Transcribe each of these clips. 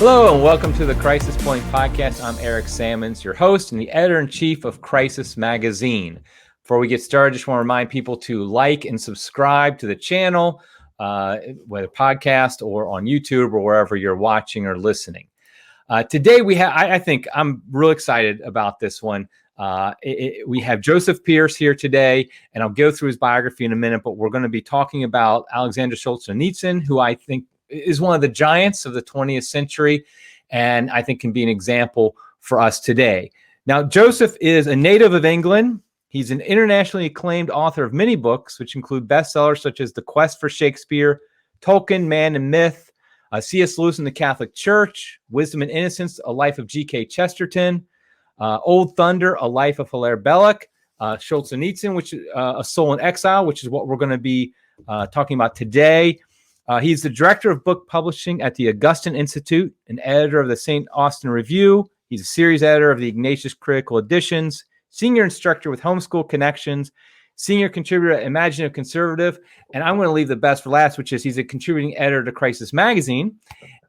Hello and welcome to the Crisis Point Podcast. I'm Eric Sammons, your host and the editor-in-chief of Crisis Magazine. Before we get started, I just want to remind people to like and subscribe to the channel, whether podcast or on YouTube or wherever you're watching or listening. Today we have, I think I'm real excited about this one. We have Joseph Pearce here today, and I'll go through his biography in a minute, but we're going to be talking about Alexander Solzhenitsyn, who I think is one of the giants of the 20th century, and I think can be an example for us today. Now, Joseph is a native of England. He's an internationally acclaimed author of many books, which include bestsellers such as The Quest for Shakespeare, Tolkien, Man and Myth, C.S. Lewis and the Catholic Church, Wisdom and Innocence, A Life of G.K. Chesterton, Old Thunder, A Life of Hilaire Belloc, Solzhenitsyn, which A Soul in Exile, which is what we're going to be talking about today. He's the director of book publishing at the Augustine Institute, an editor of the St. Austin Review. He's a series editor of the Ignatius Critical Editions, senior instructor with Homeschool Connections, senior contributor at Imaginative Conservative, and I'm going to leave the best for last, which is he's a contributing editor to Crisis Magazine,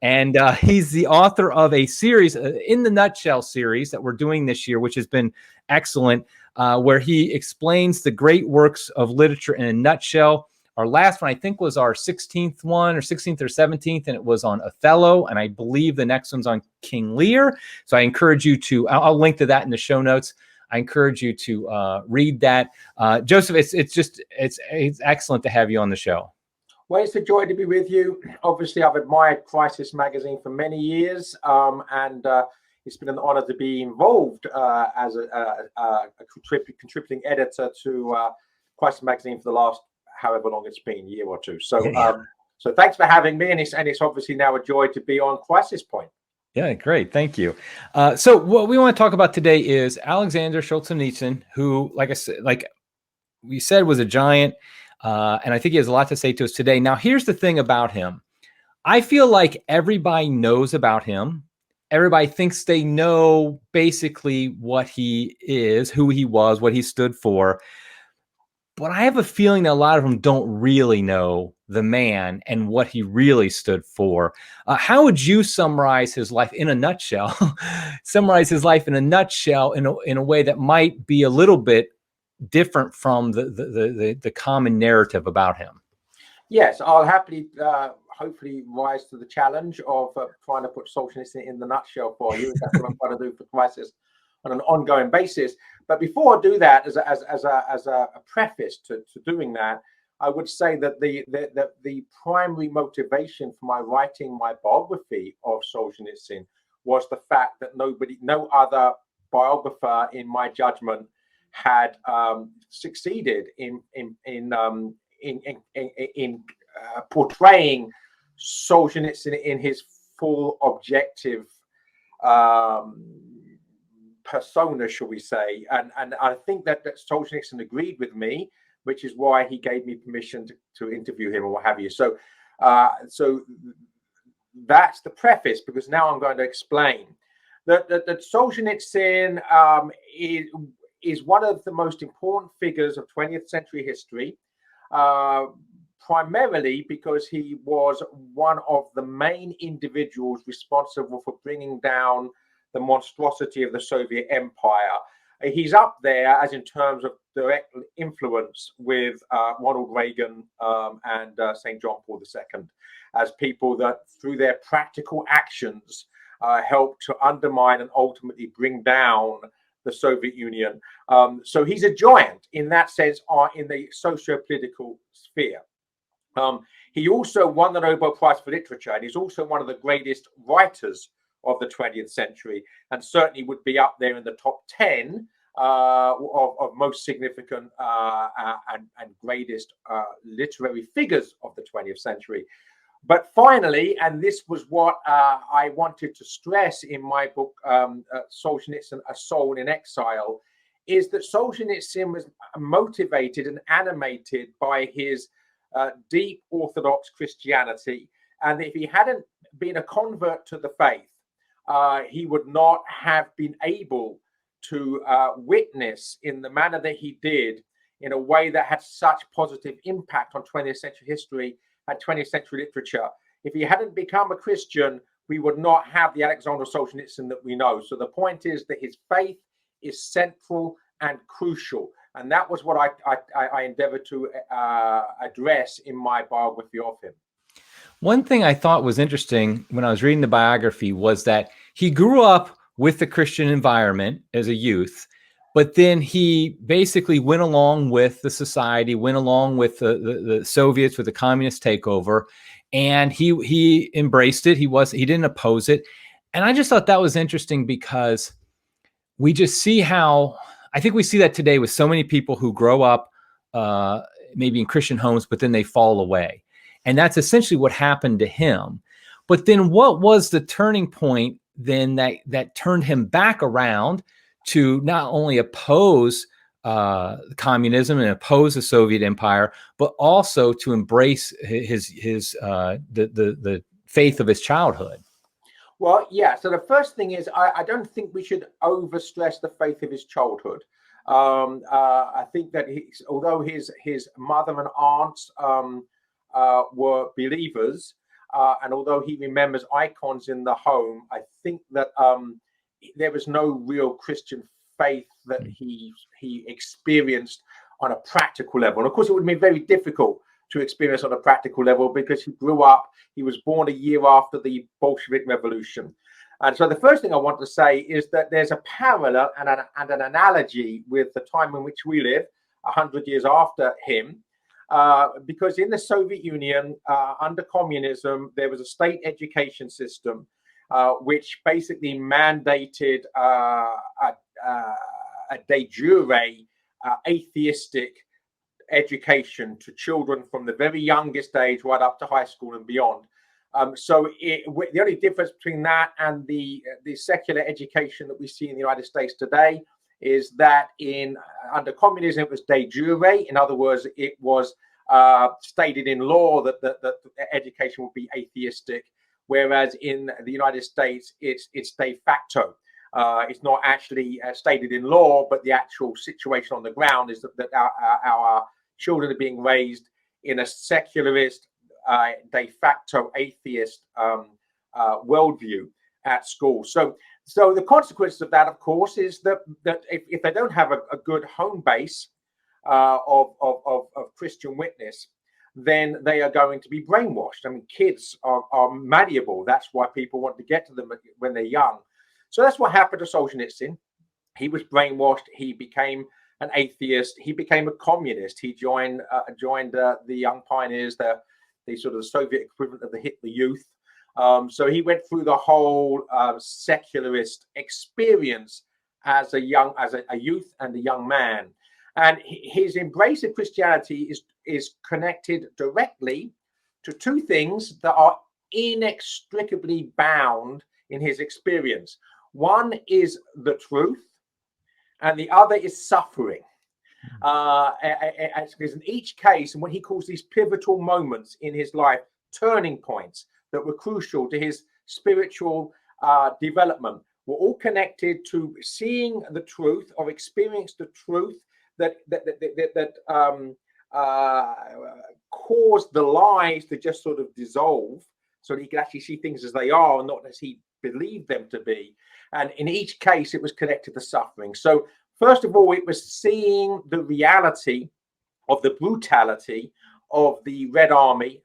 and he's the author of a series, In the Nutshell series, that we're doing this year, which has been excellent, where he explains the great works of literature in a nutshell. Our last one, I think, was our 16th one, or 16th or 17th, and it was on Othello, and I believe the next one's on King Lear. So I encourage you to, I'll link to that in the show notes. I encourage you to read that. Joseph, it's excellent to have you on the show. Well, it's a joy to be with you. Obviously, I've admired Crisis Magazine for many years, and it's been an honor to be involved as a contributing editor to Crisis Magazine for the last however long it's been, year or two. So, so thanks for having me, and it's obviously now a joy to be on Crisis Point. Yeah, great. Thank you. So what we want to talk about today is Alexander Solzhenitsyn, who, like we said, was a giant. And I think he has a lot to say to us today. Now, here's the thing about him. I feel like everybody knows about him. Everybody thinks they know basically what he is, who he was, what he stood for. But I have a feeling that a lot of them don't really know the man and what he really stood for. How would you summarize his life in a nutshell? Summarize his life in a nutshell in a way that might be a little bit different from the common narrative about him. Yes, I'll happily, hopefully, rise to the challenge of trying to put Solzhenitsyn in the nutshell for you. That's what I'm trying to do for Crisis on an ongoing basis. But before I do that, as a preface to doing that, I would say that the primary motivation for my writing my biography of Solzhenitsyn was the fact that no other biographer, in my judgment, had succeeded in portraying Solzhenitsyn in his full objective persona, shall we say? And I think that Solzhenitsyn agreed with me, which is why he gave me permission to interview him or what have you. So, so that's the preface, because now I'm going to explain that Solzhenitsyn is one of the most important figures of 20th century history, primarily because he was one of the main individuals responsible for bringing down the monstrosity of the Soviet Empire. He's up there as in terms of direct influence with Ronald Reagan and St. John Paul II, as people that through their practical actions helped to undermine and ultimately bring down the Soviet Union. So he's a giant in that sense in the socio-political sphere. He also won the Nobel Prize for Literature, and he's also one of the greatest writers of the 20th century, and certainly would be up there in the top 10 of most significant and greatest literary figures of the 20th century. But finally, and this was what I wanted to stress in my book, Solzhenitsyn, A Soul in Exile, is that Solzhenitsyn was motivated and animated by his deep Orthodox Christianity. And if he hadn't been a convert to the faith, he would not have been able to witness in the manner that he did, in a way that had such positive impact on 20th century history and 20th century literature. If he hadn't become a Christian, we would not have the Alexander Solzhenitsyn that we know. So the point is that his faith is central and crucial. And that was what I endeavored to address in my biography of him. One thing I thought was interesting when I was reading the biography was that he grew up with the Christian environment as a youth, but then he basically went along with the society, went along with the Soviets, with the communist takeover, and he embraced it. He didn't oppose it. And I just thought that was interesting because we just see how, I think we see that today with so many people who grow up maybe in Christian homes, but then they fall away. And that's essentially what happened to him. But then what was the turning point then that turned him back around to not only oppose communism and oppose the Soviet Empire, but also to embrace the faith of his childhood? Well, yeah. So the first thing is, I don't think we should overstress the faith of his childhood. I think that although his mother and aunts were believers, and although he remembers icons in the home, I think that there was no real Christian faith that he experienced on a practical level. And of course, it would be very difficult to experience on a practical level because he grew up, he was born a year after the Bolshevik Revolution. And so the first thing I want to say is that there's a parallel and an analogy with the time in which we live, 100 years after him, because in the Soviet Union, under communism, there was a state education system which basically mandated a de jure atheistic education to children from the very youngest age right up to high school and beyond. So the only difference between that and the secular education that we see in the United States today is that under communism it was de jure. In other words, it was stated in law that education would be atheistic, whereas in the United States it's de facto. It's not actually stated in law, but the actual situation on the ground is that our children are being raised in a secularist, de facto atheist worldview at school. So the consequences of that, of course, is that if they don't have a good home base of Christian witness, then they are going to be brainwashed. I mean, kids are malleable. That's why people want to get to them when they're young. So that's what happened to Solzhenitsyn. He was brainwashed. He became an atheist. He became a communist. He joined the Young Pioneers, the sort of Soviet equivalent of the Hitler Youth. So he went through the whole secularist experience as a youth and a young man. And his embrace of Christianity is connected directly to two things that are inextricably bound in his experience. One is the truth, and the other is suffering. Because in each case, and what he calls these pivotal moments in his life, turning points that were crucial to his spiritual development, were all connected to seeing the truth or experience the truth that caused the lies to just sort of dissolve, so that he could actually see things as they are and not as he believed them to be. And in each case, it was connected to suffering. So first of all, it was seeing the reality of the brutality of the Red Army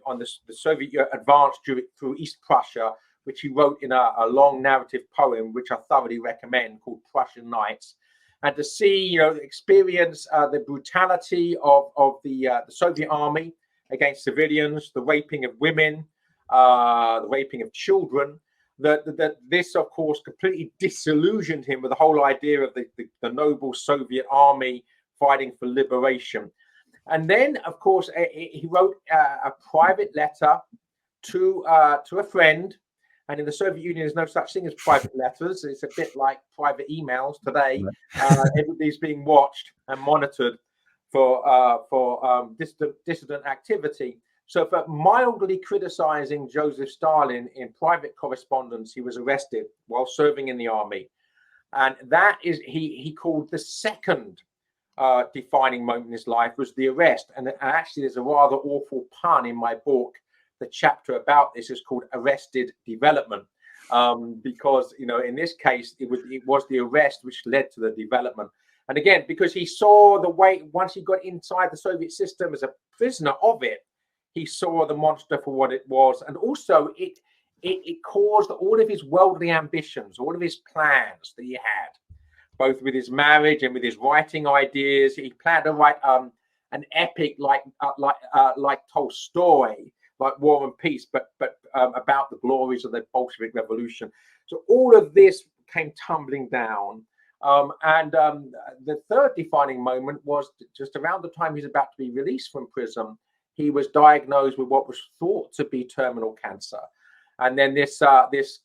on the Soviet advance through East Prussia, which he wrote in a long narrative poem, which I thoroughly recommend, called Prussian Nights. And to see, experience the brutality of the Soviet army against civilians, the raping of women, the raping of children, that this, of course, completely disillusioned him with the whole idea of the noble Soviet army fighting for liberation. And then, of course, he wrote a private letter to a friend. And in the Soviet Union, there's no such thing as private letters. It's a bit like private emails today. Everybody's being watched and monitored for dissident activity. So for mildly criticizing Joseph Stalin in private correspondence, he was arrested while serving in the army. And that is, he called the second defining moment in his life was the arrest. And actually, there's a rather awful pun in my book the chapter about this is called Arrested Development, because in this case it was the arrest which led to the development. And again, because he saw the way, once he got inside the Soviet system as a prisoner of it, he saw the monster for what it was. And also it caused all of his worldly ambitions, all of his plans that he had, both with his marriage and with his writing ideas. He planned to write an epic like Tolstoy, like War and Peace, but about the glories of the Bolshevik Revolution. So all of this came tumbling down. The third defining moment was just around the time he was about to be released from prison. He was diagnosed with what was thought to be terminal cancer. And then this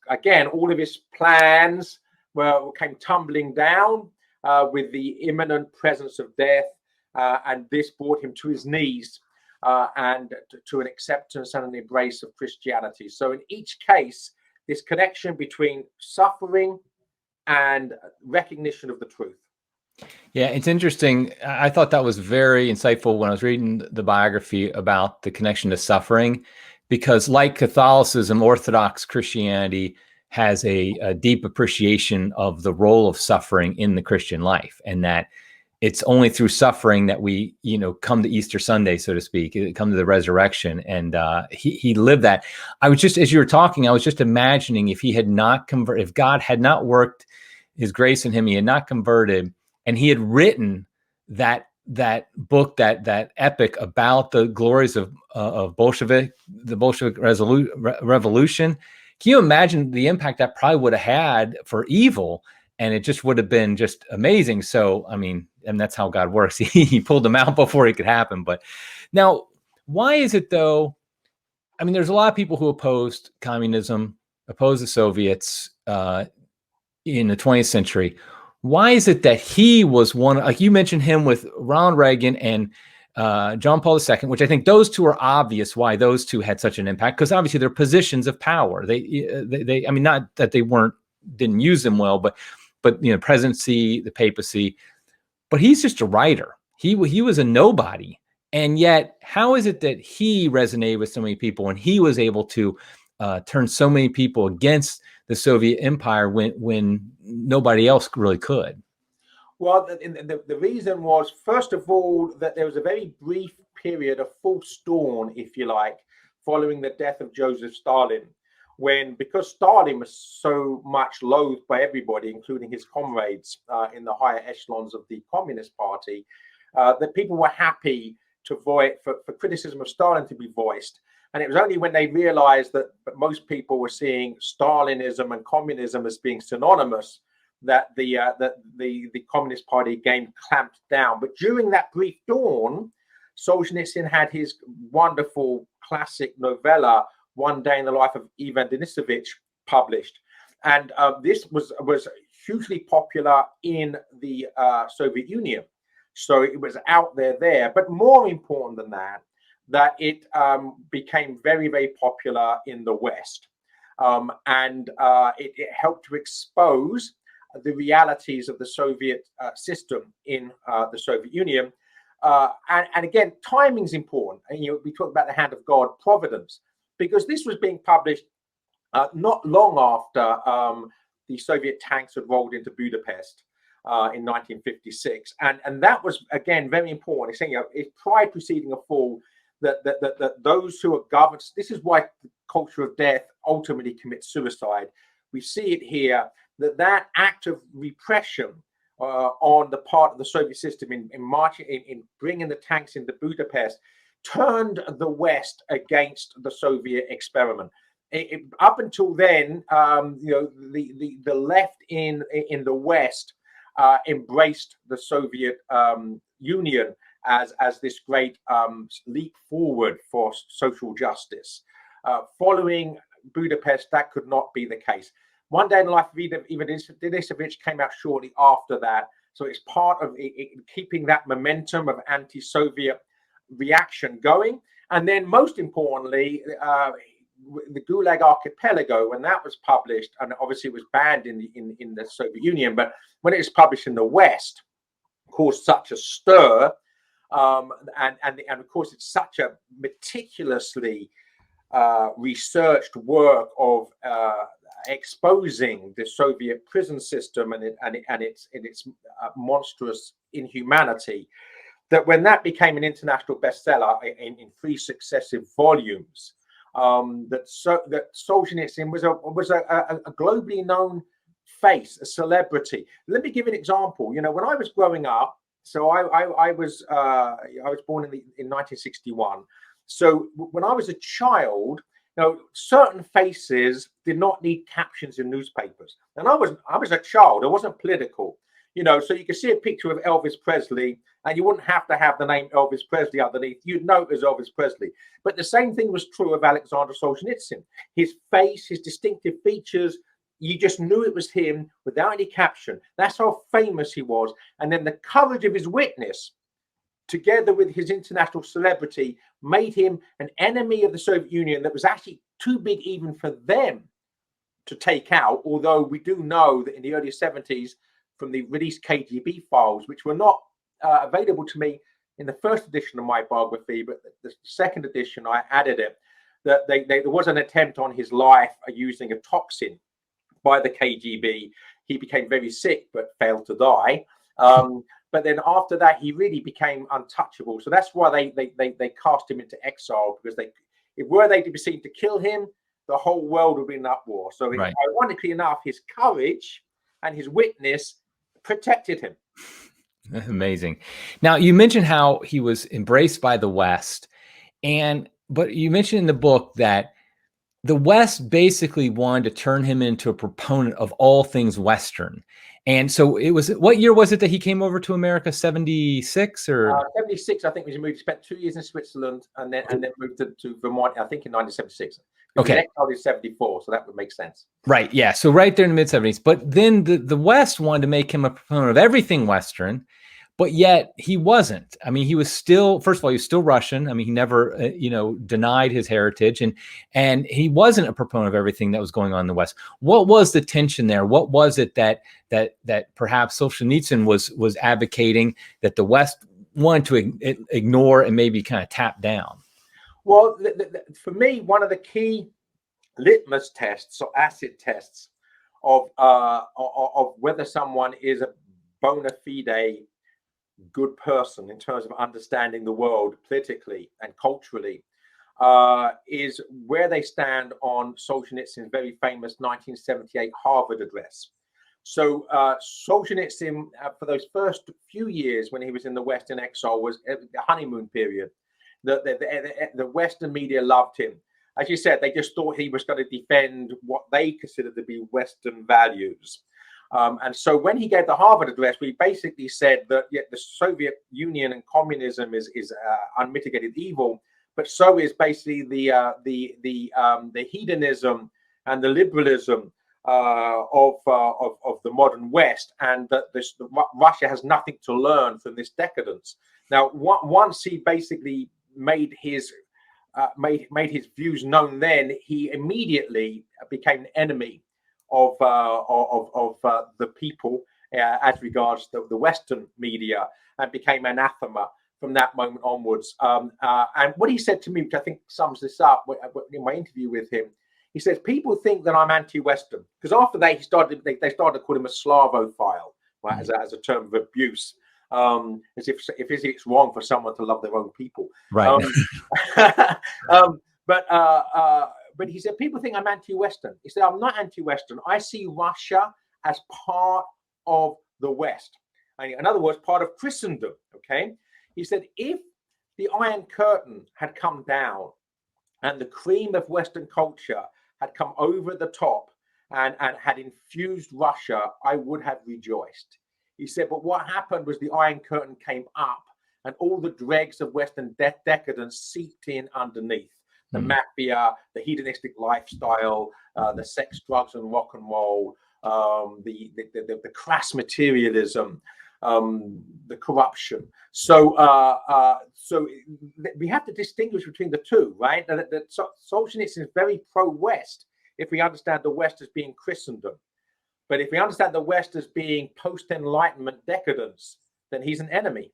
again, all of his plans came tumbling down with the imminent presence of death. And this brought him to his knees and to an acceptance and an embrace of Christianity. So in each case, this connection between suffering and recognition of the truth. Yeah, it's interesting. I thought that was very insightful when I was reading the biography about the connection to suffering, because like Catholicism, Orthodox Christianity has a deep appreciation of the role of suffering in the Christian life, and that it's only through suffering that we, come to Easter Sunday, so to speak, come to the resurrection. And he lived that. I was just, as you were talking, I was just imagining if he had not converted, if God had not worked his grace in him, he had not converted, and he had written that book, that epic about the glories of the Bolshevik Revolution. Can you imagine the impact that probably would have had for evil? And it just would have been just amazing. So, I mean, and that's how God works. He pulled them out before it could happen. But now, why is it though? I mean, there's a lot of people who opposed communism, opposed the Soviets in the 20th century. Why is it that he was one, like you mentioned him with Ronald Reagan and John Paul II, which I think those two are obvious why those two had such an impact, because obviously they're positions of power. They I mean, not that they didn't use them well, but presidency, the papacy. But he's just a writer. He was a nobody, and yet how is it that he resonated with so many people and he was able to turn so many people against the Soviet Empire when nobody else really could? Well, the reason was, first of all, that there was a very brief period of false dawn, if you like, following the death of Joseph Stalin, because Stalin was so much loathed by everybody, including his comrades in the higher echelons of the Communist Party, that people were happy to voice for criticism of Stalin to be voiced. And it was only when they realized that most people were seeing Stalinism and communism as being synonymous that the Communist Party again clamped down. But during that brief dawn, Solzhenitsyn had his wonderful classic novella, One Day in the Life of Ivan Denisovich, published. And this was hugely popular in the Soviet Union. So it was out there. But more important than that it became very, very popular in the West. And it helped to expose the realities of the Soviet system in the Soviet Union. And again, timing's important. And we talk about the hand of God, providence, because this was being published not long after the Soviet tanks had rolled into Budapest in 1956. And that was, again, very important. It's saying, it's pride preceding a fall, that those who are governed, this is why the culture of death ultimately commits suicide. We see it here, that act of repression on the part of the Soviet system in marching, in bringing the tanks into Budapest, turned the West against the Soviet experiment. Up until then, the left in the West embraced the Soviet Union as this great leap forward for social justice. Following Budapest, that could not be the case. One Day in the Life of Ivan Denisovich came out shortly after that. So it's part of keeping that momentum of anti-Soviet reaction going. And then most importantly, the Gulag Archipelago, when that was published, and obviously it was banned in the Soviet Union, but when it was published in the West, caused such a stir. And of course, it's such a meticulously researched work of exposing the Soviet prison system and its monstrous inhumanity, that when that became an international bestseller in 3 successive volumes, that Solzhenitsyn was a globally known face, a celebrity. Let me give you an example. You know, when I was growing up, so I was born in 1961. So when I was a child, you know, certain faces did not need captions in newspapers, and I was a child. I wasn't political, you know. So you could see a picture of Elvis Presley, and you wouldn't have to have the name Elvis Presley underneath. You'd know it was Elvis Presley. But the same thing was true of Alexander Solzhenitsyn. His face, his distinctive features, you just knew it was him without any caption. That's how famous he was. And then the courage of his witness, together with his international celebrity, made him an enemy of the Soviet Union that was actually too big even for them to take out. Although we do know that in the early 70s, from the released KGB files, which were not available to me in the first edition of my biography, but the second edition, I added it, that there was an attempt on his life using a toxin by the KGB. He became very sick, but failed to die. But then after that, he really became untouchable. So that's why they cast him into exile, because were they to be seen to kill him, the whole world would be in uproar. So right. Ironically enough, his courage and his witness protected him. Amazing. Now, you mentioned how he was embraced by the West, but you mentioned in the book that the West basically wanted to turn him into a proponent of all things Western. And so it was, what year was it that he came over to America? 76 or 76, I think, was he moved. He spent 2 years in Switzerland and then moved to Vermont, I think, in 1976. Okay. Next is 74, so that would make sense. Right. Yeah. So right there in the mid 70s. But then the West wanted to make him a proponent of everything Western, but yet he wasn't. I mean, he was still, first of all, he was still Russian. I mean, he never, denied his heritage, and he wasn't a proponent of everything that was going on in the West. What was the tension there? What was it that perhaps Solzhenitsyn was advocating that the West wanted to ignore and maybe kind of tap down? Well, for me, one of the key litmus tests or acid tests of whether someone is a bona fide good person in terms of understanding the world politically and culturally is where they stand on Solzhenitsyn's very famous 1978 Harvard address. So Solzhenitsyn, for those first few years when he was in the West in exile, was the honeymoon period. The Western media loved him. As you said, they just thought he was going to defend what they considered to be Western values. And so when he gave the Harvard address, we basically said that the Soviet Union and communism is unmitigated evil, but so is basically the hedonism and the liberalism of the modern West, and that Russia has nothing to learn from this decadence. Now, once he basically made his views known, then he immediately became an enemy of the people as regards the Western media, and became anathema from that moment onwards. And what he said to me, which I think sums this up in my interview with him, he says, people think that I'm anti-Western, because after that they started to call him a Slavophile, right, as a term of abuse, as if it's wrong for someone to love their own people, right? But he said, people think I'm anti-Western. He said, I'm not anti-Western. I see Russia as part of the West. In other words, part of Christendom, okay? He said, if the Iron Curtain had come down and the cream of Western culture had come over the top and had infused Russia, I would have rejoiced. He said, but what happened was the Iron Curtain came up and all the dregs of Western decadence seeped in underneath. The mafia, the hedonistic lifestyle, the sex, drugs, and rock and roll, the crass materialism, the corruption. So we have to distinguish between the two, right? That Solzhenitsyn is very pro-West if we understand the West as being Christendom. But if we understand the West as being post-Enlightenment decadence, then he's an enemy.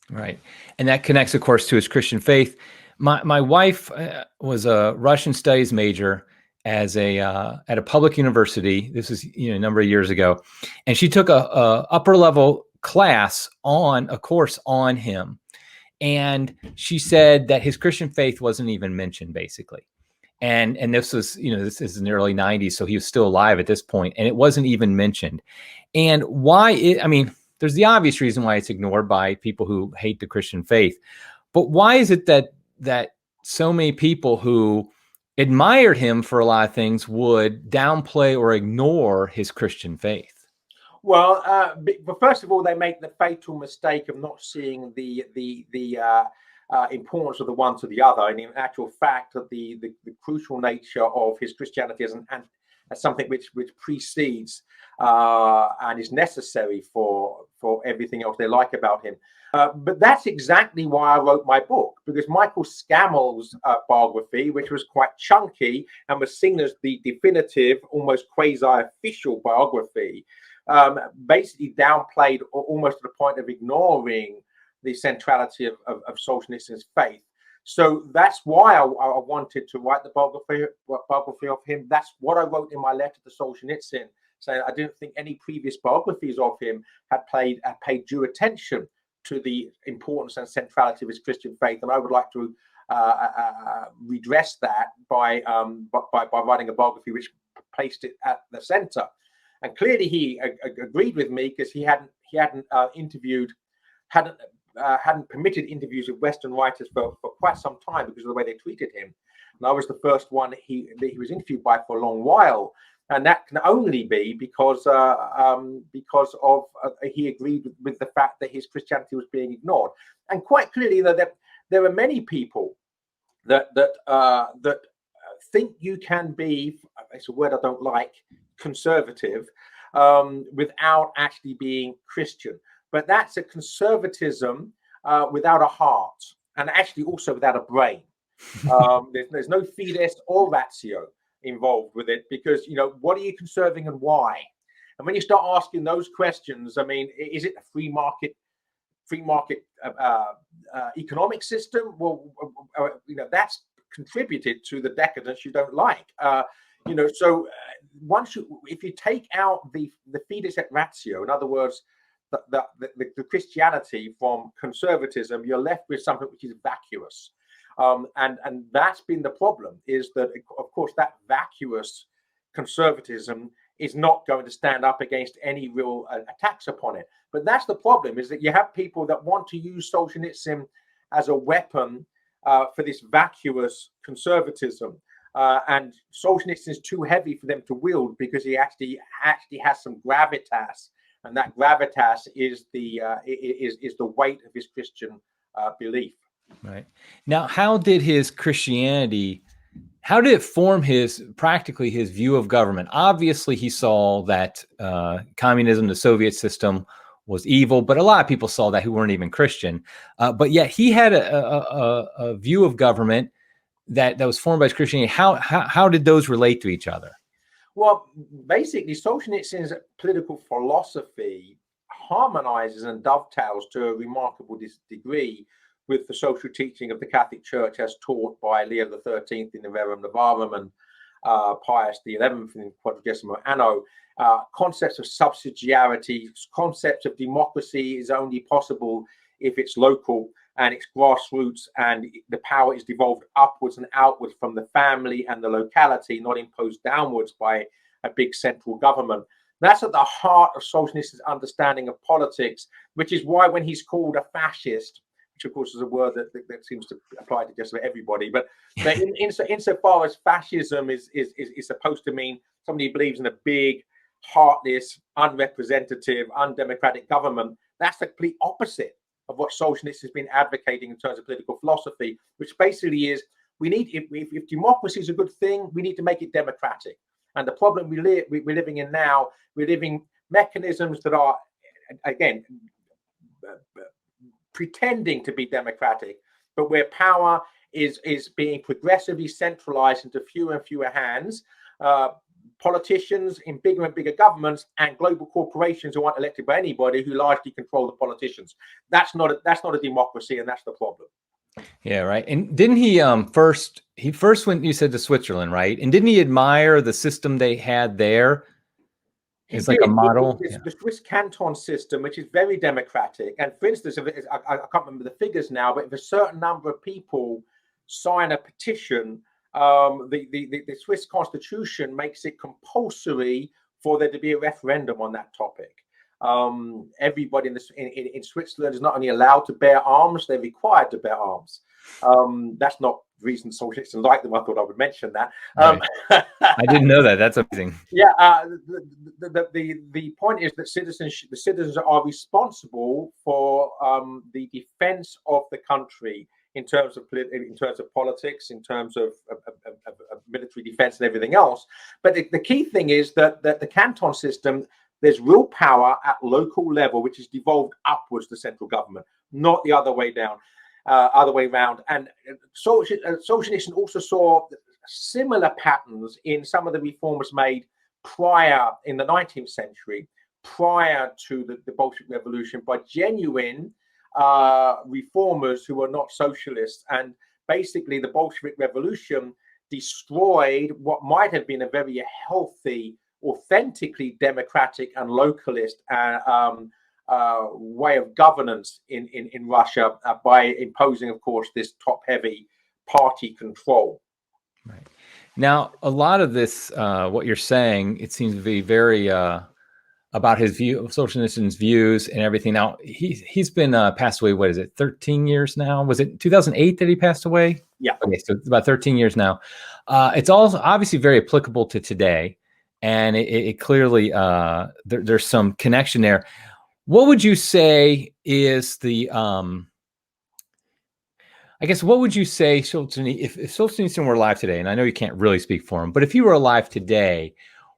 Right. And that connects, of course, to his Christian faith. My wife was a Russian studies major as a at a public university. This was a number of years ago, and she took a upper level class on a course on him, and she said that his Christian faith wasn't even mentioned, basically. And this was this is in the early 90s, so he was still alive at this point, and it wasn't even mentioned. And I mean, there's the obvious reason why it's ignored by people who hate the Christian faith, but why is it that so many people who admired him for a lot of things would downplay or ignore his Christian faith? Well, but first of all, they make the fatal mistake of not seeing the importance of the one to the other, and in actual fact, that the crucial nature of his Christianity as something which precedes and is necessary for everything else they like about him. But that's exactly why I wrote my book, because Michael Scammell's biography, which was quite chunky and was seen as the definitive, almost quasi-official biography, basically downplayed almost to the point of ignoring the centrality of Solzhenitsyn's faith. So that's why I wanted to write the biography of him. That's what I wrote in my letter to Solzhenitsyn, saying I didn't think any previous biographies of him had paid due attention to the importance and centrality of his Christian faith, and I would like to redress that by writing a biography which placed it at the center. And clearly, he agreed with me, because he hadn't permitted interviews with Western writers for quite some time because of the way they treated him. And I was the first one that he was interviewed by for a long while, and that can only be because he agreed with the fact that his Christianity was being ignored. And quite clearly, that there are many people that think you can be, it's a word I don't like, conservative, without actually being Christian. But that's a conservatism without a heart, and actually also without a brain. There's no fides or ratio involved with it, because what are you conserving and why? And when you start asking those questions, I mean, is it a free market economic system? Well, that's contributed to the decadence you don't like. So if you take out the fides et ratio, in other words, the Christianity from conservatism, you're left with something which is vacuous. And that's been the problem, is that, of course, that vacuous conservatism is not going to stand up against any real attacks upon it. But that's the problem, is that you have people that want to use Solzhenitsyn as a weapon for this vacuous conservatism. And Solzhenitsyn is too heavy for them to wield, because he actually has some gravitas, and that gravitas is the weight of his Christian belief. Right. Now, how did his Christianity, how did it form practically his view of government? Obviously, he saw that communism, the Soviet system, was evil, but a lot of people saw that who weren't even Christian. But yet he had a view of government that was formed by his Christianity. How did those relate to each other? Well, basically, Solzhenitsyn's political philosophy harmonizes and dovetails to a remarkable degree with the social teaching of the Catholic Church as taught by Leo XIII in the Rerum Novarum and Pius XI in Quadragesimo Anno. Concepts of subsidiarity, concepts of democracy is only possible if it's local and it's grassroots, and the power is devolved upwards and outwards from the family and the locality, not imposed downwards by a big central government. That's at the heart of Solzhenitsyn's understanding of politics, which is why when he's called a fascist, which of course is a word that seems to apply to just about everybody, but insofar as fascism is supposed to mean somebody who believes in a big, heartless, unrepresentative, undemocratic government, that's the complete opposite of what Solzhenitsyn has been advocating in terms of political philosophy, which basically is, we need, if democracy is a good thing, we need to make it democratic. And the problem we're living in now, we're living mechanisms that are, again, pretending to be democratic, but where power is being progressively centralized into fewer and fewer hands. Politicians in bigger and bigger governments, and global corporations who aren't elected by anybody, who largely control the politicians. That's not a democracy, and that's the problem. Yeah, right. And didn't he first went, you said, to Switzerland, right? And didn't he admire the system they had there? He It's like a did. model. Yeah. The Swiss canton system, which is very democratic. And for instance, I can't remember the figures now, but if a certain number of people sign a petition, the Swiss constitution makes it compulsory for there to be a referendum on that topic. Everybody in Switzerland is not only allowed to bear arms, they're required to bear arms. That's not the reason socialists like them. I thought I would mention that. Right. I didn't know that. That's amazing. Yeah, the point is that the citizens are responsible for the defense of the country in terms of politics, in terms of military defense and everything else. But the key thing is that the canton system, there's real power at local level, which is devolved upwards to central government, not the other way down, other way around. And Solzhenitsyn also saw similar patterns in some of the reforms made prior in the 19th century, prior to the Bolshevik Revolution, by genuine reformers who were not socialists. And basically, the Bolshevik Revolution destroyed what might have been a very healthy, authentically democratic and localist way of governance in Russia by imposing, of course, this top-heavy party control. Right. Now, a lot of this, what you're saying, it seems to be very about his view of Solzhenitsyn's views and everything. Now, he's been passed away. What is it? 13 years now? Was it 2008 that he passed away? Yeah. Okay, so it's about 13 years now. It's also obviously very applicable to today, and it clearly there's some connection there. What would you say is the I guess, what would you say, if Solzhenitsyn were alive today, and I know you can't really speak for him, but if he were alive today,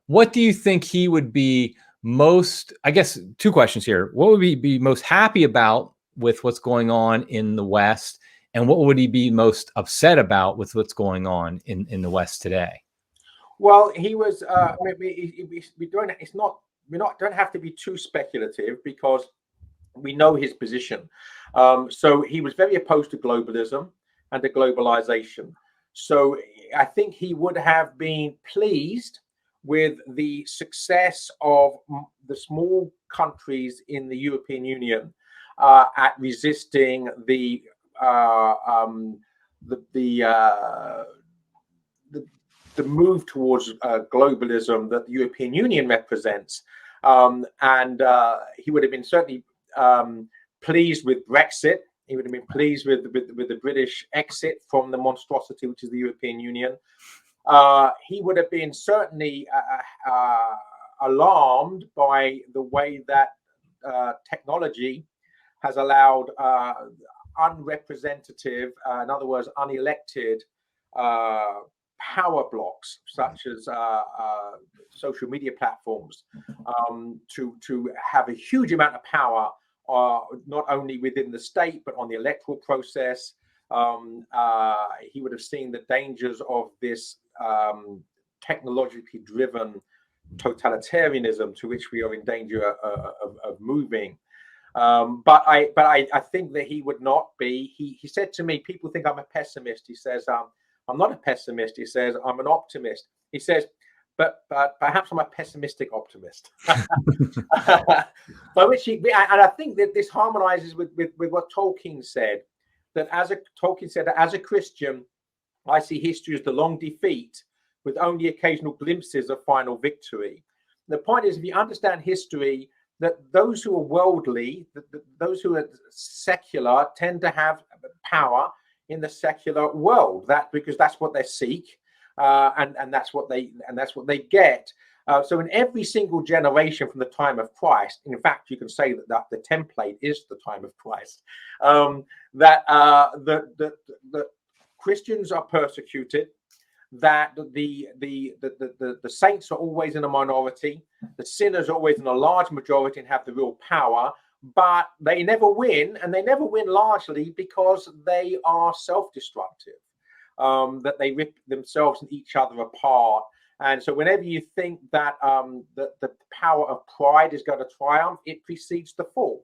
what do you think he would be most, I guess, two questions here. What would he be most happy about with what's going on in the West? And what would he be most upset about with what's going on in the West today? Well, he was, don't have to be too speculative because we know his position. So he was very opposed to globalism and to globalization. So I think he would have been pleased with the success of the small countries in the European Union at resisting the move towards globalism that the European Union represents. And he would have been certainly pleased with Brexit. He would have been pleased with the British exit from the monstrosity, which is the European Union. He would have been certainly alarmed by the way that technology has allowed unrepresentative, in other words, unelected power blocks, such as social media platforms, to have a huge amount of power, not only within the state, but on the electoral process. He would have seen the dangers of this technologically driven totalitarianism to which we are in danger of moving. But I think that he would not be. He said to me, people think I'm a pessimist. He says, I'm not a pessimist. He says, I'm an optimist. He says, but perhaps I'm a pessimistic optimist. By which and I think that this harmonizes with what Tolkien said, that as a Christian, I see history as the long defeat with only occasional glimpses of final victory. The point is, if you understand history, that those who are worldly, those who are secular, tend to have power in the secular world. That because that's what they seek, and that's what they get. So in every single generation from the time of Christ, in fact, you can say that the template is the time of Christ. That the Christians are persecuted, that the saints are always in a minority, the sinners are always in a large majority and have the real power, but they never win, and they never win largely because they are self-destructive, that they rip themselves and each other apart. And so whenever you think that the power of pride is going to triumph, it precedes the fall.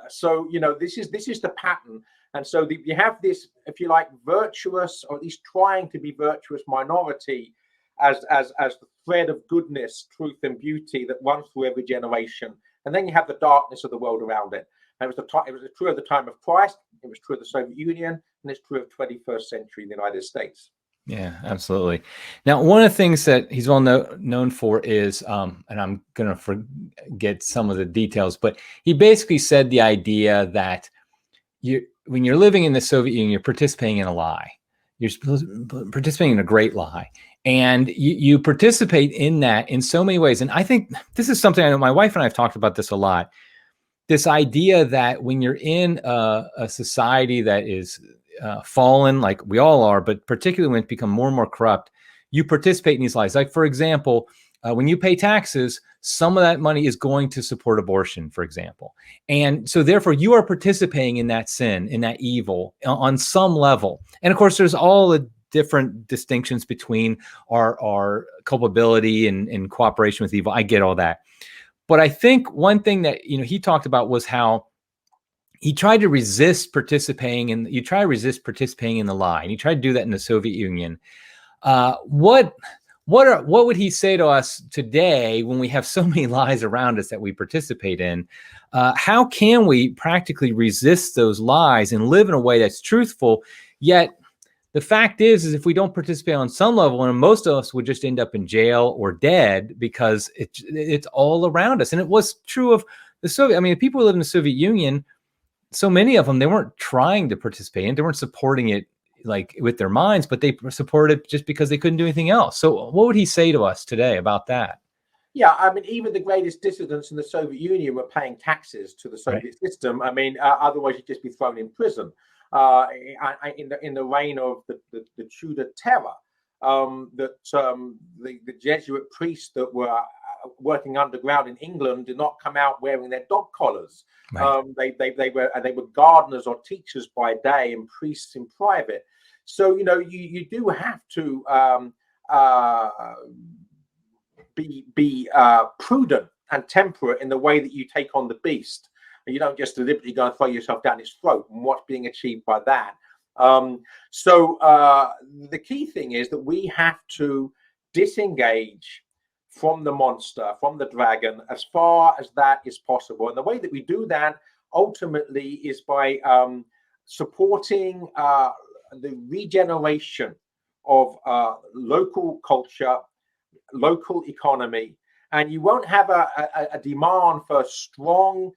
So this is the pattern. And so you have this, if you like, virtuous, or at least trying to be virtuous minority as the thread of goodness, truth, and beauty that runs through every generation. And then you have the darkness of the world around it. And it was true of the time of Christ, it was true of the Soviet Union, and it's true of 21st century in the United States. Yeah, absolutely. Now, one of the things that he's well known for is, and I'm going to forget some of the details, but he basically said the idea that when you're living in the Soviet Union, you're participating in a lie. You're participating in a great lie. And you participate in that in so many ways. And I think this is something I know my wife and I have talked about this a lot. This idea that when you're in a society that is fallen, like we all are, but particularly when it becomes more and more corrupt, you participate in these lies. Like, for example, when you pay taxes, some of that money is going to support abortion, for example. And so therefore you are participating in that sin, in that evil on some level. And of course, there's all the different distinctions between our culpability and cooperation with evil. I get all that. But I think one thing that, he talked about was how he tried to resist participating in the lie. And he tried to do that in the Soviet Union. What would he say to us today when we have so many lies around us that we participate in? How can we practically resist those lies and live in a way that's truthful? Yet the fact is if we don't participate on some level, and most of us would just end up in jail or dead because it's all around us. And it was true of the Soviet. I mean, people who live in the Soviet Union, so many of them, they weren't trying to participate in it. They weren't supporting it like with their minds, but they supported it just because they couldn't do anything else. So what would he say to us today about that? Yeah, I mean, even the greatest dissidents in the Soviet Union were paying taxes to the Soviet system. I mean, otherwise you'd just be thrown in prison. In the reign of the Tudor terror, the Jesuit priests that were working underground in England did not come out wearing their dog collars. Right. They were gardeners or teachers by day and priests in private. So you do have to be prudent and temperate in the way that you take on the beast. You don't just deliberately go and throw yourself down its throat, and what's being achieved by that. So the key thing is that we have to disengage from the monster, from the dragon, as far as that is possible. And the way that we do that ultimately is by supporting the regeneration of local culture, local economy. And you won't have a demand for strong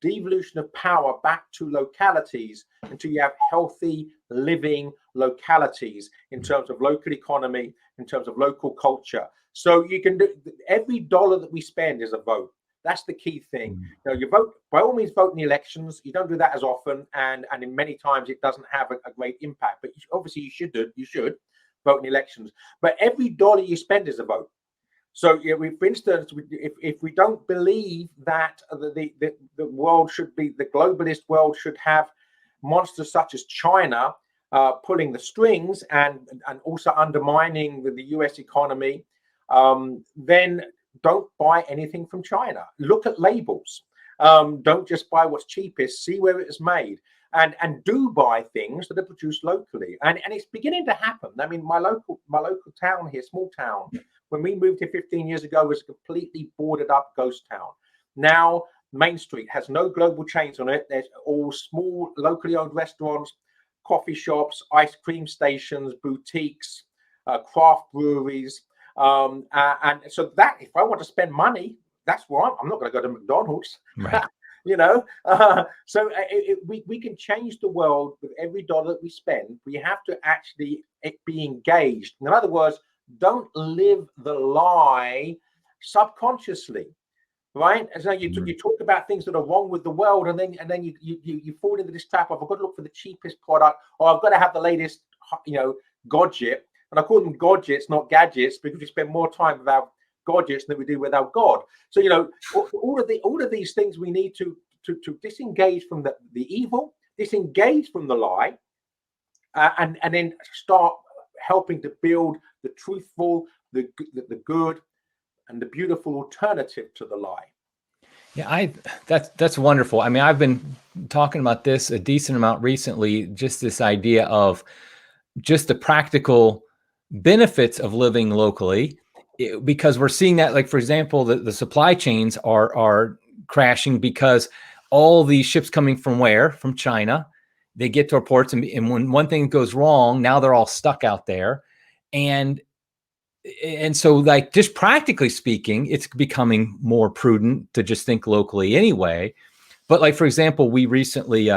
devolution of power back to localities until you have healthy living localities in terms of local economy, in terms of local culture. So you can do, every dollar that we spend is a vote. That's the key thing. You vote, by all means, vote in the elections. You don't do that as often, and in many times it doesn't have a great impact. But obviously you should vote in elections. But every dollar you spend is a vote. So, for instance, if we don't believe that the world should be, the globalist world should have monsters such as China pulling the strings and also undermining the US economy, then don't buy anything from China. Look at labels. Don't just buy what's cheapest. See where it is made. And do buy things that are produced locally. And it's beginning to happen. I mean, my local town here, small town, when we moved here 15 years ago, was a completely boarded up ghost town. Now, Main Street has no global chains on it. There's all small, locally owned restaurants, coffee shops, ice cream stations, boutiques, craft breweries. And so that, if I want to spend money, that's where I'm not going to go to McDonald's. Right. So we can change the world with every dollar that we spend. We have to actually be engaged. In other words, don't live the lie subconsciously, right? And so you talk about things that are wrong with the world, and then you fall into this trap of, I've got to look for the cheapest product, or I've got to have the latest gadget. And I call them gadgets, not gadgets, because we spend more time with our gadgets than we do with our God. So all of these things we need to disengage from the evil, disengage from the lie, and then start helping to build the truthful, the good, and the beautiful alternative to the lie. Yeah, that's wonderful. I mean, I've been talking about this a decent amount recently, just this idea of just the practical benefits of living locally, because we're seeing that, like, for example, the supply chains are crashing because all these ships coming from where? From China. They get to our ports, and when one thing goes wrong, now they're all stuck out there. And so, like, just practically speaking, it's becoming more prudent to just think locally anyway. But, like, for example, we recently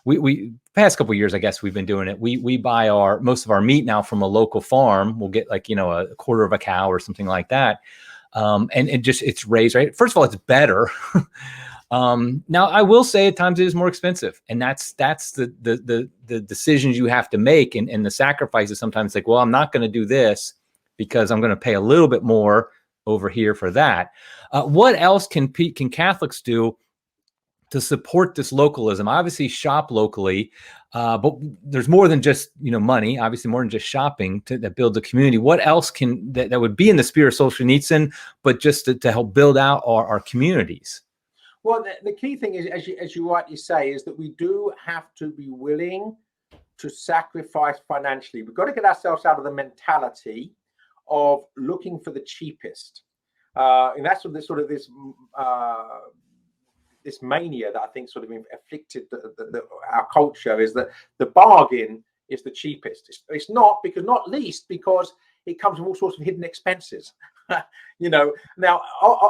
we past couple of years, I guess, we've been doing it. We buy most of our meat now from a local farm. We'll get, like, a quarter of a cow or something like that. And it's raised, right. First of all, it's better. Now, I will say at times it is more expensive, and that's the decisions you have to make, and the sacrifices sometimes, like, well, I'm not going to do this because I'm going to pay a little bit more over here for that. What else can Catholics do to support this localism? Obviously, shop locally, but there's more than just money. Obviously, more than just shopping that builds a community. What else that would be in the spirit of Solzhenitsyn, but just to help build out our communities? Well, the key thing is, as you rightly say, is that we do have to be willing to sacrifice financially. We've got to get ourselves out of the mentality of looking for the cheapest, and that's what this mania that I think sort of afflicted our culture, is that the bargain is the cheapest. It's not, because not least because it comes with all sorts of hidden expenses. Now,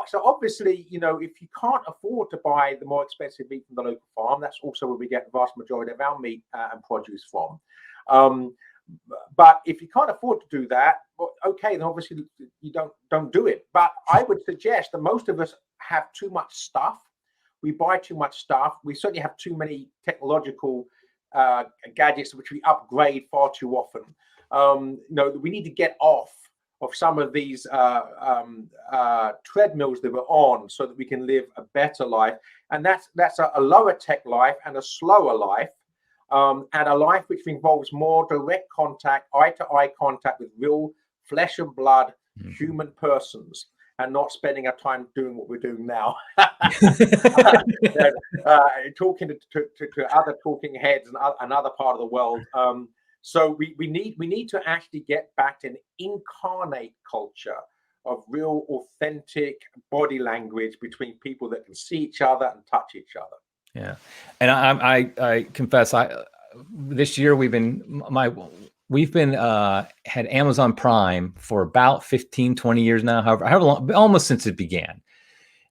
so obviously, if you can't afford to buy the more expensive meat from the local farm, that's also where we get the vast majority of our meat and produce from. But if you can't afford to do that, well, okay, then obviously you don't do it. But I would suggest that most of us have too much stuff. We buy too much stuff. We certainly have too many technological gadgets which we upgrade far too often. We need to get off of some of these treadmills that we're on, so that we can live a better life. And that's a lower tech life and a slower life, and a life which involves more direct contact, eye-to-eye contact with real flesh and blood human persons, and not spending our time doing what we're doing now, talking to other talking heads and another part of the world. So we need to actually get back to an incarnate culture of real, authentic body language between people that can see each other and touch each other. Yeah, and I confess, this year we've been had Amazon Prime for about 15-20 years now, however long, almost since it began.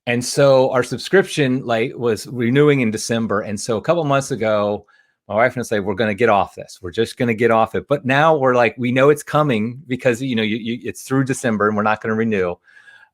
And so our subscription was renewing in December, and so a couple months ago, my wife and I say, we're going to get off this. We're just going to get off it. But now we're like, we know it's coming, because it's through December and we're not going to renew.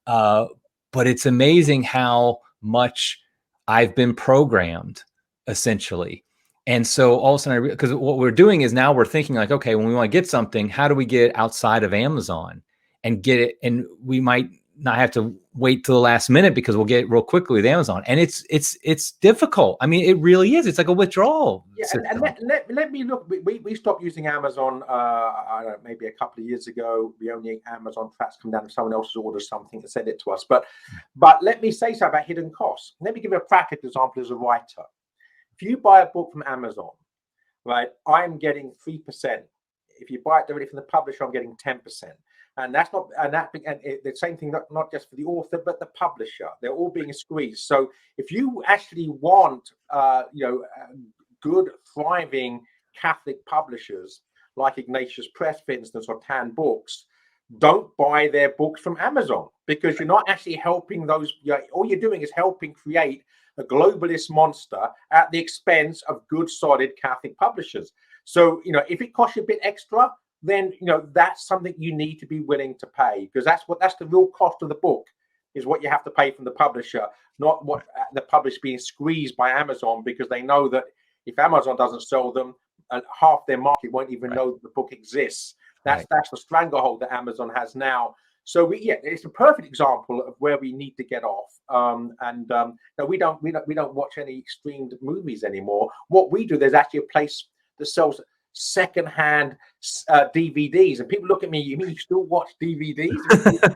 But it's amazing how much I've been programmed, essentially. And so all of a sudden, because what we're doing is now we're thinking, like, okay, when we want to get something, how do we get outside of Amazon and get it? And we might not have to wait till the last minute, because we'll get it real quickly with Amazon. And it's difficult. I mean, it really is. It's like a withdrawal. Yeah, and let me look. We stopped using Amazon I don't know, maybe a couple of years ago. We only Amazon tracks come down if someone else orders something and send it to us. But let me say something about hidden costs. Let me give you a practical example as a writer. If you buy a book from Amazon, right, I'm getting 3%. If you buy it directly from the publisher, I'm getting 10%. And that's not, and the same thing, not just for the author, but the publisher. They're all being squeezed. So if you actually want, good, thriving Catholic publishers like Ignatius Press, for instance, or Tan Books, don't buy their books from Amazon, because you're not actually helping those. All you're doing is helping create a globalist monster at the expense of good, solid Catholic publishers. So, if it costs you a bit extra, then that's something you need to be willing to pay, because that's the real cost of the book, is what you have to pay from the publisher, not what the publisher being squeezed by Amazon, because they know that if Amazon doesn't sell them, half their market won't even know that the book exists. That's the stranglehold that Amazon has now. So it's a perfect example of where we need to get off. We don't watch any streamed movies anymore. What we do, there's actually a place that sells secondhand DVDs. And people look at me, you mean you still watch DVDs?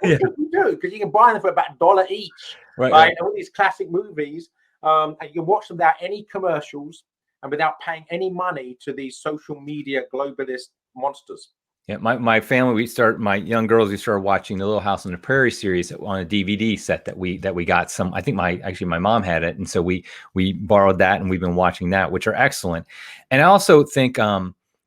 Yeah. You do, because you can buy them for about $1 each. Right. And all these classic movies, and you can watch them without any commercials and without paying any money to these social media globalist monsters. Yeah, my family, my young girls, we started watching the Little House on the Prairie series on a DVD set that we got. I think my mom had it, and so we borrowed that, and we've been watching that, which are excellent. And I also think I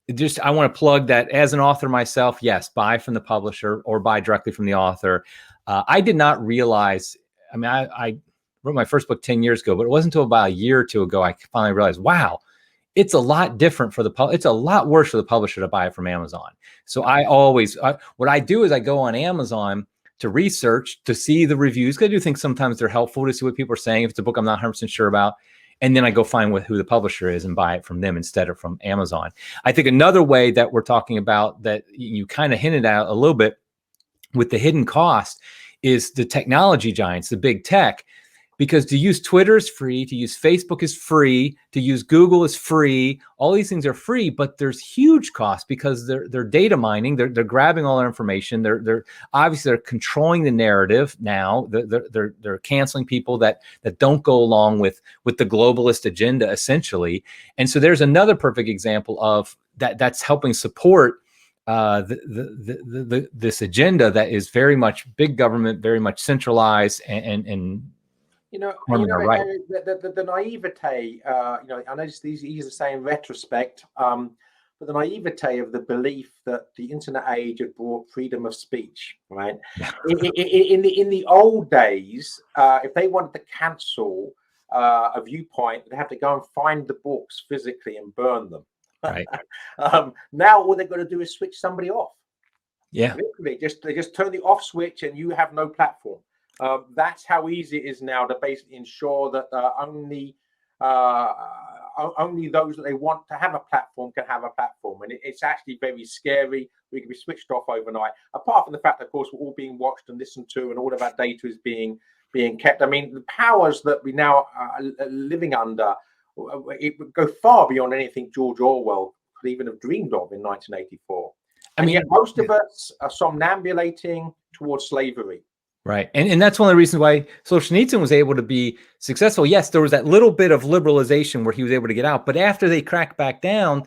want to plug that as an author myself, yes, buy from the publisher or buy directly from the author. I did not realize. I mean, I wrote my first book 10 years ago, but it wasn't until about a year or two ago I finally realized, wow, it's a lot different for it's a lot worse for the publisher to buy it from Amazon. So what I do is I go on Amazon to research, to see the reviews, because I do think sometimes they're helpful to see what people are saying if it's a book I'm not 100% sure about. And then I go find who the publisher is and buy it from them instead of from Amazon. I think another way that we're talking about that you kind of hinted at a little bit with the hidden cost is the technology giants, the big tech. Because to use Twitter is free, to use Facebook is free, to use Google is free. All these things are free, but there's huge costs because they're data mining. They're grabbing all our information. They're obviously controlling the narrative now. They're canceling people that don't go along with the globalist agenda essentially. And so there's another perfect example of that's helping support this agenda that is very much big government, very much centralized and the naivete, I know it's easy to say in retrospect, but the naivete of the belief that the internet age had brought freedom of speech, right? in the old days, if they wanted to cancel a viewpoint, they'd have to go and find the books physically and burn them. Right. Now all they've got to do is switch somebody off. Yeah. Literally, they just turn the off switch and you have no platform. That's how easy it is now to basically ensure that only those that they want to have a platform can have a platform. And it's actually very scary. We can be switched off overnight. Apart from the fact that, of course, we're all being watched and listened to and all of our data is being kept. I mean, the powers that we now are living under, it would go far beyond anything George Orwell could even have dreamed of in 1984. And yet most of us are somnambulating towards slavery. Right. And that's one of the reasons why Solzhenitsyn was able to be successful. Yes, there was that little bit of liberalization where he was able to get out. But after they cracked back down,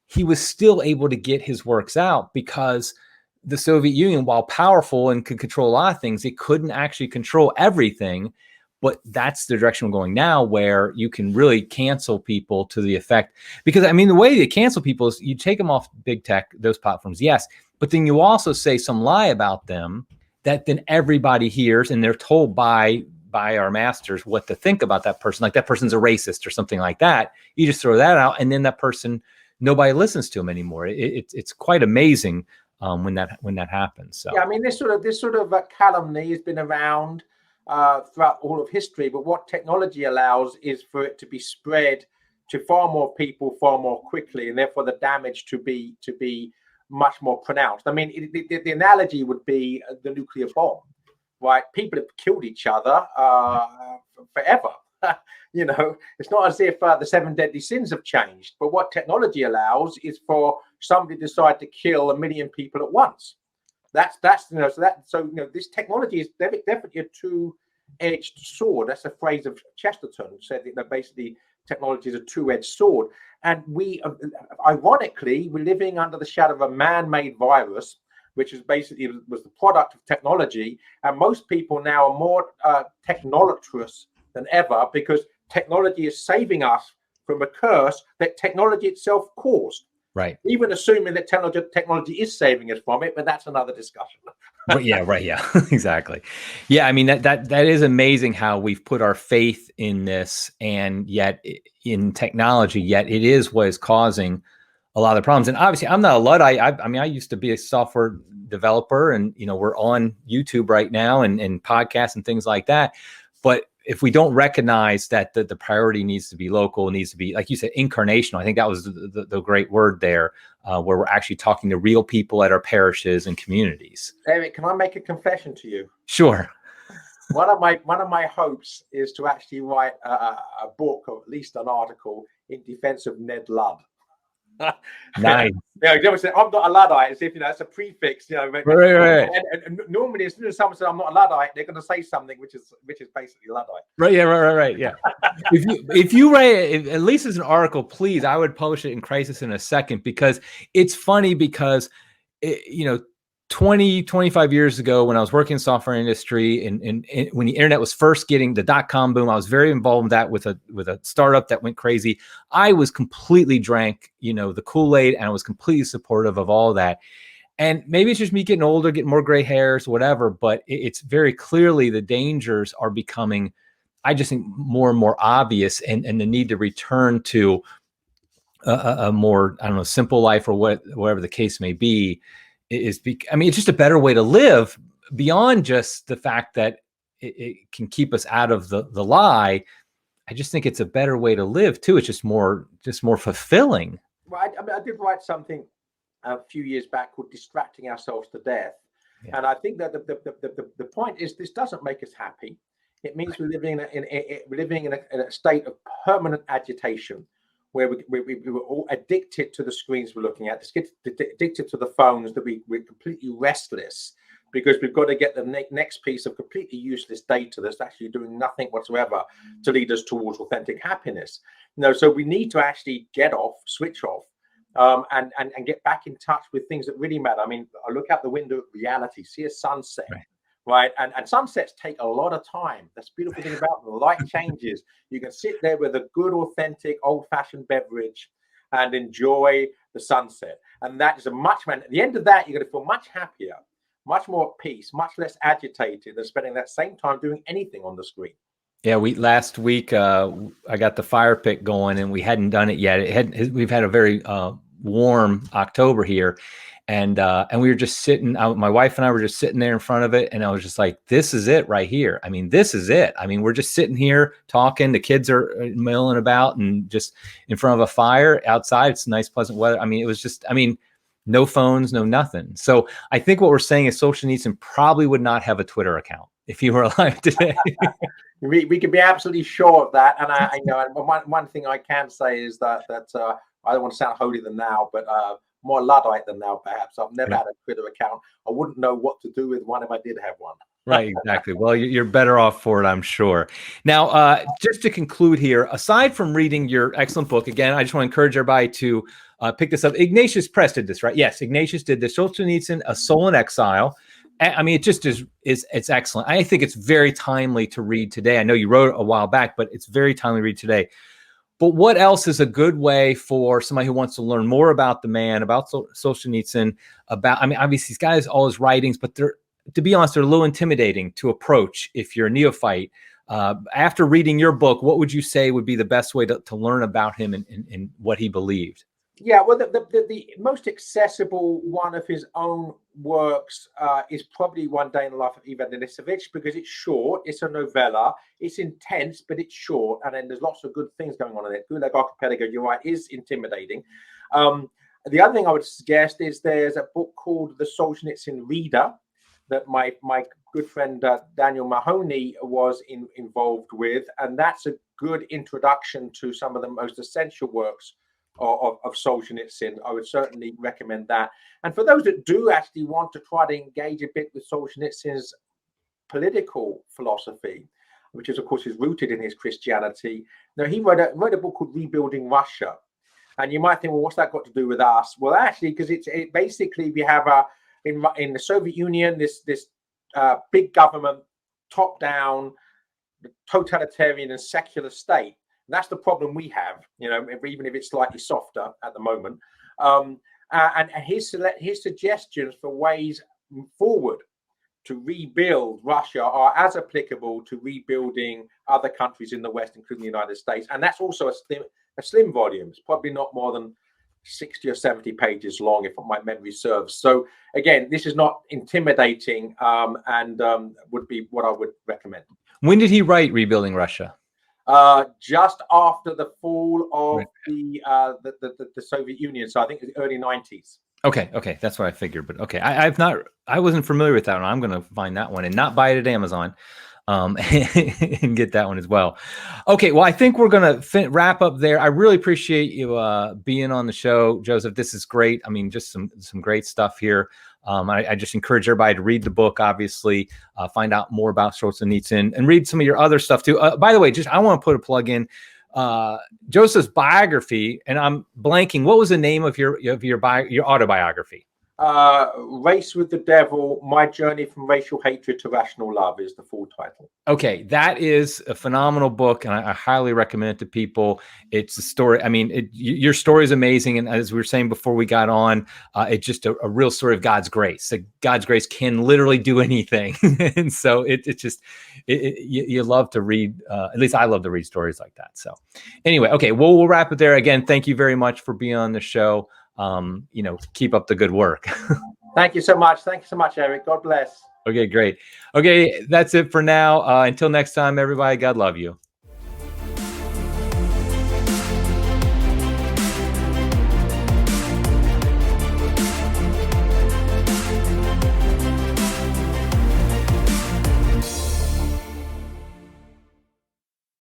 he was still able to get his works out because the Soviet Union, while powerful and could control a lot of things, it couldn't actually control everything. But that's the direction we're going now, where you can really cancel people to the effect. Because, I mean, the way they cancel people is you take them off big tech, those platforms, yes. But then you also say some lie about them that then everybody hears and they're told by our masters what to think about that person. Like that person's a racist or something like that. You just throw that out and then that person, nobody listens to him anymore. It's quite amazing when that happens. So yeah, I mean, this sort of calumny has been around throughout all of history, but what technology allows is for it to be spread to far more people far more quickly, and therefore the damage to be much more pronounced. I mean, the analogy would be the nuclear bomb, right? People have killed each other forever. It's not as if the 7 deadly sins have changed, but what technology allows is for somebody to decide to kill 1 million people at once. This technology is definitely a two-edged sword. That's a phrase of Chesterton, said that basically technology is a two-edged sword. And we, ironically, we're living under the shadow of a man-made virus, which is basically was the product of technology. And most people now are more technolotrous than ever because technology is saving us from a curse that technology itself caused. Right. Even assuming that technology is saving us from it, but that's another discussion. Yeah, right. Yeah, exactly. Yeah, I mean that is amazing how we've put our faith in this, and yet in technology, yet it is what is causing a lot of the problems. And obviously, I'm not a Luddite. I mean, I used to be a software developer, and we're on YouTube right now and podcasts and things like that. But if we don't recognize that the priority needs to be local, needs to be, like you said, incarnational. I think that was the great word there, where we're actually talking to real people at our parishes and communities. Eric, can I make a confession to you? Sure. One of my hopes is to actually write a book, or at least an article, in defense of Ned Ludd. Nice. You know, say, I'm not a Luddite, as if, you know, it's a prefix, you know. Right. And normally, as soon as someone says I'm not a Luddite, they're going to say something which is basically Luddite. Right. Yeah. Right. Yeah. if you write at least as an article, please, I would publish it in Crisis in a Second, because it's funny because you know, 20, 25 years ago when I was working in the software industry and when the internet was first getting the .com boom, I was very involved in that with a startup that went crazy. I was completely drank, you know, the Kool-Aid, and I was completely supportive of all that. And maybe it's just me getting older, getting more gray hairs, whatever, but it's very clearly the dangers are becoming, I just think, more and more obvious, and the need to return to a more, I don't know, simple life, or whatever the case may be, I mean, it's just a better way to live, beyond just the fact that it can keep us out of the lie. I just think it's a better way to live too. It's just more fulfilling. Well, I mean, I did write something a few years back called "Distracting Ourselves to Death," and I think that the point is, this doesn't make us happy. It means we're living in a state of permanent agitation, where we're all addicted to the screens we're looking at, addicted to the phones, that we're completely restless because we've got to get the next piece of completely useless data that's actually doing nothing whatsoever to lead us towards authentic happiness. You know, so we need to actually switch off, and get back in touch with things that really matter. I mean, I look out the window at reality, see a sunset. Right. And sunsets take a lot of time. That's the beautiful thing about them. The light changes. You can sit there with a good, authentic, old-fashioned beverage and enjoy the sunset. And that is at the end of that, you're going to feel much happier, much more at peace, much less agitated than spending that same time doing anything on the screen. Yeah, last week I got the fire pit going, and we hadn't done it yet. We've had a very warm October here. And we were just sitting out, my wife and I were just sitting there in front of it. And I was just like, this is it right here. I mean, this is it. I mean, we're just sitting here talking. The kids are milling about and just in front of a fire outside. It's nice, pleasant weather. I mean, it was just, no phones, no nothing. So I think what we're saying is Solzhenitsyn probably would not have a Twitter account if he were alive today. We can be absolutely sure of that. And I know one thing I can say is that I don't want to sound holier than thou, but more Luddite than now, perhaps. I've never had a Twitter account. I wouldn't know what to do with one if I did have one. Right, exactly. Well, you're better off for it, I'm sure. Now, just to conclude here, aside from reading your excellent book, again, I just want to encourage everybody to pick this up. Ignatius Press did this, right? Yes, Ignatius did this. Solzhenitsyn, A Soul in Exile. I mean, it just it's excellent. I think it's very timely to read today. I know you wrote it a while back, but it's very timely to read today. But what else is a good way for somebody who wants to learn more about the man, about Solzhenitsyn, obviously he's got all his writings, but to be honest, they're a little intimidating to approach if you're a neophyte. After reading your book, what would you say would be the best way to learn about him and what he believed? Yeah, well, the most accessible one of his own works is probably One Day in the Life of Ivan Denisovich, because it's short, it's a novella, it's intense, but it's short, and then there's lots of good things going on in it. Gulag Archipelago, you're right, is intimidating. The other thing I would suggest is there's a book called The Solzhenitsyn Reader that my good friend Daniel Mahoney was involved with, and that's a good introduction to some of the most essential works of Solzhenitsyn. I would certainly recommend that. And for those that do actually want to try to engage a bit with Solzhenitsyn's political philosophy, which is, of course, is rooted in his Christianity. Now, he wrote a book called Rebuilding Russia. And you might think, well, what's that got to do with us? Well, actually, because it basically, we have in the Soviet Union, this big government, top-down, totalitarian and secular state. That's the problem we have, even if it's slightly softer at the moment. And his suggestions for ways forward to rebuild Russia are as applicable to rebuilding other countries in the West, including the United States. And that's also a slim volume. It's probably not more than 60 or 70 pages long, if my memory serves. So again, this is not intimidating, and would be what I would recommend. When did he write Rebuilding Russia? Just after the fall of the Soviet Union. So I think it's the early 90s. Okay, that's what I figured. But okay, I wasn't familiar with that one. I'm going to find that one and not buy it at Amazon. and get that one as well. Okay, well, I think we're going to wrap up there. I really appreciate you being on the show, Joseph. This is great. I mean, just some great stuff here. I just encourage everybody to read the book, obviously, find out more about Solzhenitsyn and read some of your other stuff too. By the way, I want to put a plug in. Joseph's biography, and I'm blanking. What was the name of your autobiography? Race with the Devil, My Journey from Racial Hatred to Rational Love is the full title. Okay, that is a phenomenal book, and I highly recommend it to people. It's a story. I mean, your story is amazing, and as we were saying before we got on, it's just a real story of God's grace. Like, God's grace can literally do anything, and so you love to read. At least I love to read stories like that. So, anyway, okay, well, we'll wrap it there. Again, thank you very much for being on the show. Keep up the good work. Thank you so much. Thank you so much, Eric. God bless. Okay, great. Okay, that's it for now. Until next time, everybody, God love you.